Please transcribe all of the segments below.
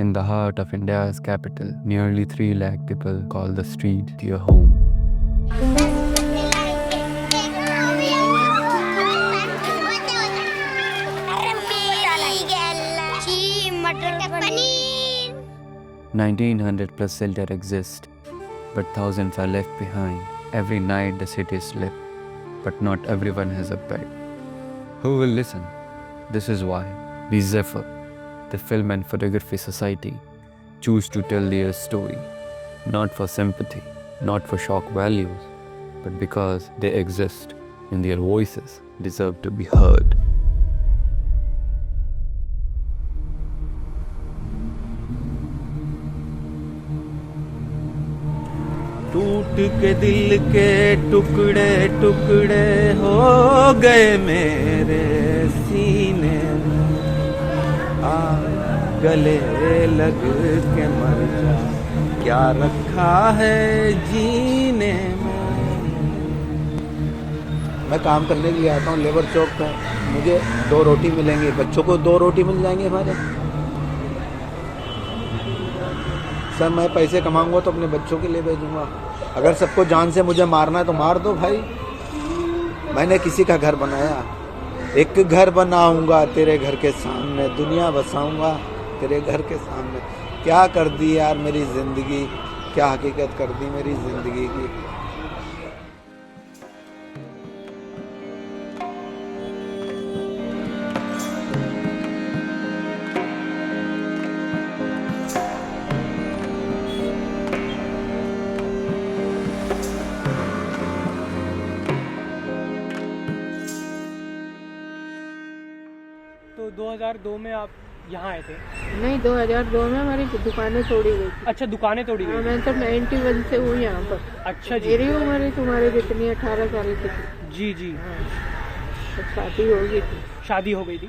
In the heart of India's capital, nearly 3 lakh people call the street their home. Paneer 1900 plus shelter exist, but thousands are left behind. Every night the city sleeps, but not everyone has a bed. Who will listen? This is why we Zephyr, the Film and Photography Society, choose to tell their story, not for sympathy, not for shock values, but because they exist and their voices deserve to be heard. टूट के दिल के टुकड़े टुकड़े हो गए मेरे सीने में, आ गले लग के मर जा, क्या रखा है जीने में। मैं काम करने के लिए आता हूँ लेबर चौक पे, मुझे 2 रोटी मिलेंगी, बच्चों को 2 रोटी मिल जाएंगे हमारे। सर मैं पैसे कमाऊंगा तो अपने बच्चों के लिए भेजूंगा। अगर सबको जान से मुझे मारना है तो मार दो भाई, मैंने किसी का घर बनाया। एक घर बनाऊंगा तेरे घर के सामने, दुनिया बसाऊंगा तेरे घर के सामने। क्या कर दी यार मेरी ज़िंदगी, क्या हकीकत कर दी मेरी ज़िंदगी की। तो 2002 में आप यहाँ आए थे? नहीं, 2002 में हमारी दुकानें तोड़ी गई थी। अच्छा, दुकानें तोड़ी गई? मैं तो 91 से हूँ यहाँ पर। अच्छा जी। मेरी उम्र तुम्हारे जितनी 18 साल की थी। जी जी। तो शादी हो गई थी। शादी हो गई थी,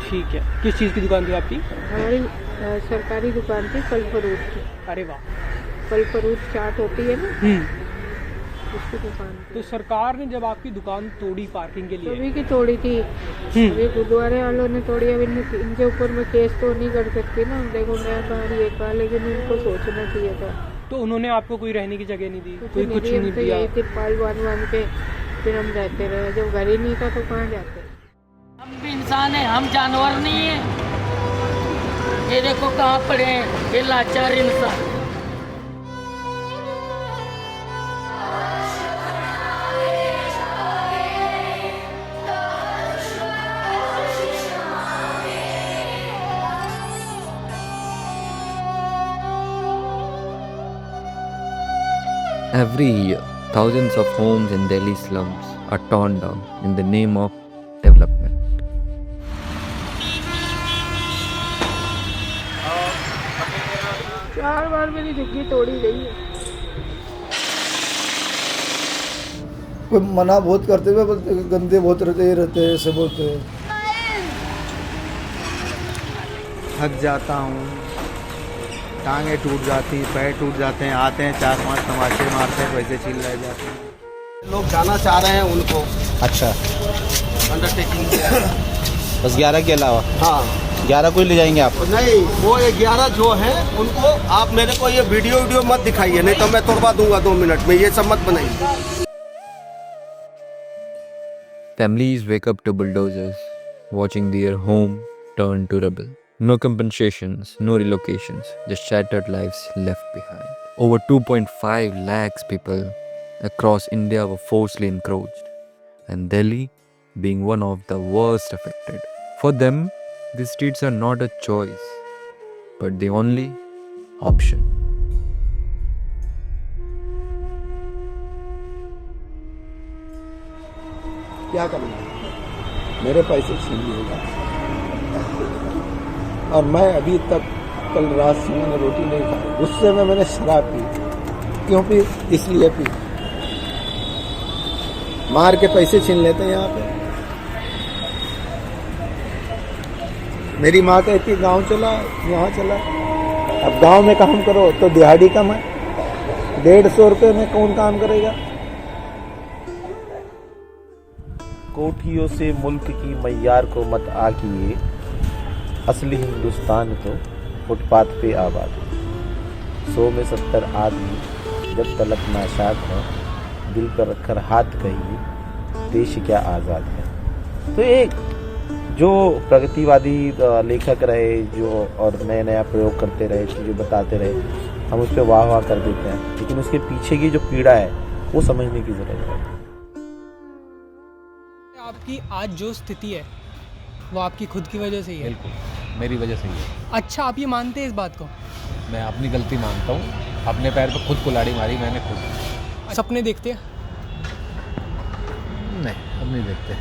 ठीक है। किस चीज़ की दुकान थी आपकी? हमारी सरकारी दुकान थी, फल फ्रूट की। अरे वाह। फल फ्रूट चाट होती है ना, उसकी दुकान थी। तो सरकार ने जब आपकी दुकान तोड़ी पार्किंग के लिए, सभी की तोड़ी थी। अभी गुरुद्वारे वालों ने तोड़ी। अब इनके ऊपर मैं केस तो नहीं कर सकती ना। देखो मैं कहा ये कहा, लेकिन इनको सोचना चाहिए था। तो उन्होंने आपको कोई रहने की जगह नहीं दी? कोई कुछ नहीं नहीं दिया? यही तिरपाल बांध के फिर हम रहते रहे। जब घर ही नहीं था तो कहाँ जाते। हम भी इंसान हैं, हम जानवर नहीं हैं। ये देखो कहाँ पड़े हैं, ये लाचार इंसान। Every year, thousands of homes in Delhi slums are torn down in the name of development. चार बार मेरी झुग्गी तोड़ी गई है। कोई मना बहुत करते हुए, गंदे बहुत रहते हैं, ऐसे बोलते हैं। थक जाता हूँ, टांगे टूट जाती, पैर टूट जाते हैं। आते हैं 4-5 तमाचे मारते हैं, पैसे छीन ले जाते हैं। लोग जाना चाह रहे हैं उनको। अच्छा, अंडरटेकिंग बस 11 के अलावा? हाँ, 11 को ही ले जाएंगे आप? नहीं वो 11 जो है उनको आप मेरे को ये वीडियो मत दिखाइए, नहीं तो मैं तोड़वा दूंगा 2 मिनट में। ये सब मत बनाइए। Families wake up to bulldozers, watching their home turn to rubble. No compensations, no relocations, just shattered lives left behind. Over 2.5 lakhs people across India were forcibly encroached, and Delhi being one of the worst affected. For them, the streets are not a choice, but the only option. क्या करूँगा? मेरे पैसे छीन लिए गए और मैं अभी तक, कल रात से मैंने रोटी नहीं खाई। गुस्से में मैंने शराब पी। क्यों पी? इसलिए पी। मार के पैसे छीन लेते हैं यहाँ पे। मेरी माँ कहती गांव चला, यहाँ चला। अब गांव में काम करो तो दिहाड़ी कम है, 150 रुपये में कौन काम करेगा? कोठियों से मुल्क की मय्यार को मत आकिए, असली हिंदुस्तान तो फुटपाथ पे आबाद हुई। 100 में 70 आदमी जब तलक नाशाद है, दिल पर रखकर हाथ कहिए देश क्या आज़ाद है। तो एक जो प्रगतिवादी लेखक रहे जो और नया नया प्रयोग करते रहे, चीज़ें बताते रहे, हम उस पर वाह वाह कर देते हैं, लेकिन उसके पीछे की जो पीड़ा है वो समझने की ज़रूरत है। आपकी आज जो स्थिति है वो आपकी खुद की वजह से ही है। बिल्कुल मेरी वजह से ही है। अच्छा, आप ये मानते हैं इस बात को? मैं अपनी गलती मानता हूँ, अपने पैर पर खुद कुल्हाड़ी मारी मैंने खुद। सपने देखते हैं? नहीं, अब नहीं देखते।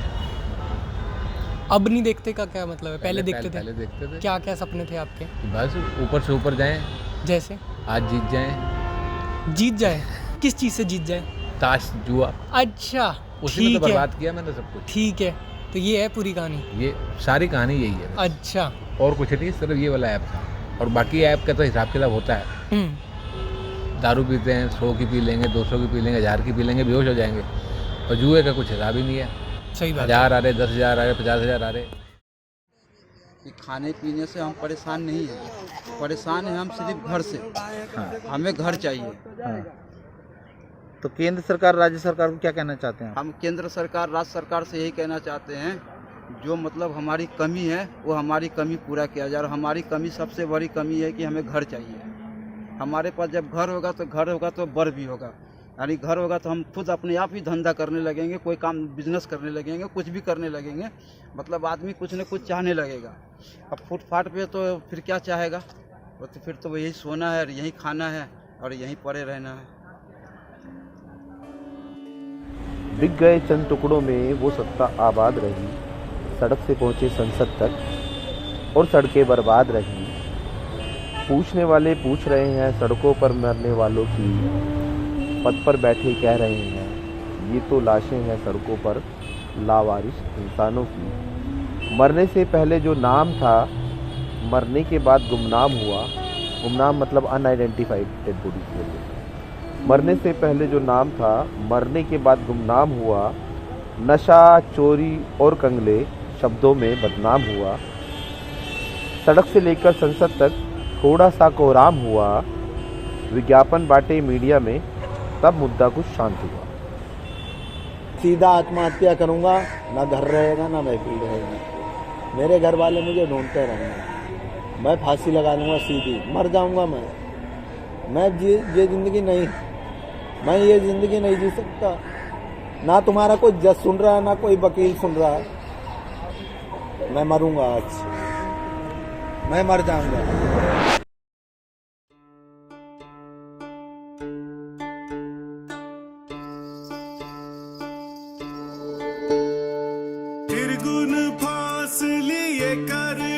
अब नहीं देखते का क्या मतलब है? पहले देखते थे? पहले देखते थे। क्या क्या सपने थे आपके? बस ऊपर से ऊपर जाएं, जैसे आज जीत जाएं। जीत जाए? किस चीज़ से जीत जाए? ताश जुआ, अच्छा, उसी में ठीक तो है, बर्बाद किया मैंने सब कुछ। ठीक है, तो ये है पूरी कहानी। ये सारी कहानी यही है, अच्छा। और कुछ नहीं, सिर्फ ये वाला ऐप था। और बाकी ऐप का तो हिसाब किताब होता है। दारू पीते हैं, 100 की पी लेंगे, 200 की पी लेंगे, 1000 की पी लेंगे, बेहोश हो जाएंगे। और जुए का कुछ हिसाब ही नहीं है। सही बात। 1000 आ रहे, 10,000 आ रहे, 50,000 आ रहे। कि खाने पीने से हम परेशान नहीं हैं, परेशान हैं हम सिर्फ घर से। हमें घर चाहिए। तो केंद्र सरकार राज्य सरकार को क्या कहना चाहते हैं? हम केंद्र सरकार राज्य सरकार से यही कहना चाहते हैं, जो मतलब हमारी कमी है वो हमारी कमी पूरा किया जाए। और हमारी कमी सबसे बड़ी कमी है कि हमें घर चाहिए। हमारे पास जब घर होगा तो बर भी होगा, यानी घर होगा तो हम खुद अपने आप ही धंधा करने लगेंगे, कोई काम बिजनेस करने लगेंगे, कुछ भी करने लगेंगे। मतलब आदमी कुछ न कुछ चाहने लगेगा। अब फुटपाथ पे तो फिर क्या चाहेगा? वो तो फिर तो यही सोना है, यहीं खाना है और यहीं पड़े रहना है। बिक गए चंद टुकड़ों में वो सत्ता आबाद रही, सड़क से पहुंचे संसद तक और सड़कें बर्बाद रही। पूछने वाले पूछ रहे हैं सड़कों पर मरने वालों की, पद पर बैठे कह रहे हैं ये तो लाशें हैं सड़कों पर लावारिस इंसानों की। मरने से पहले जो नाम था, मरने के बाद गुमनाम हुआ। गुमनाम मतलब अनआइडेंटिफाइड डेड बॉडीज। मरने से पहले जो नाम था, मरने के बाद गुमनाम हुआ। नशा, चोरी और कंगले शब्दों में बदनाम हुआ। सड़क से लेकर संसद तक थोड़ा सा कोहराम हुआ। विज्ञापन बांटे मीडिया में, तब मुद्दा कुछ शांत हुआ। सीधा आत्महत्या करूंगा, ना घर रहेगा ना महफिल रहेगी। मेरे घर वाले मुझे ढूंढते रहेंगे, मैं फांसी लगा लूंगा सीधी, मर जाऊंगा मैं ये जिंदगी नहीं, मैं ये जिंदगी नहीं जी सकता। ना तुम्हारा कोई जज सुन रहा है, ना कोई वकील सुन रहा है। मैं मरूंगा आज, मैं मर जाऊंगा। फिर गुन फांस लिए कर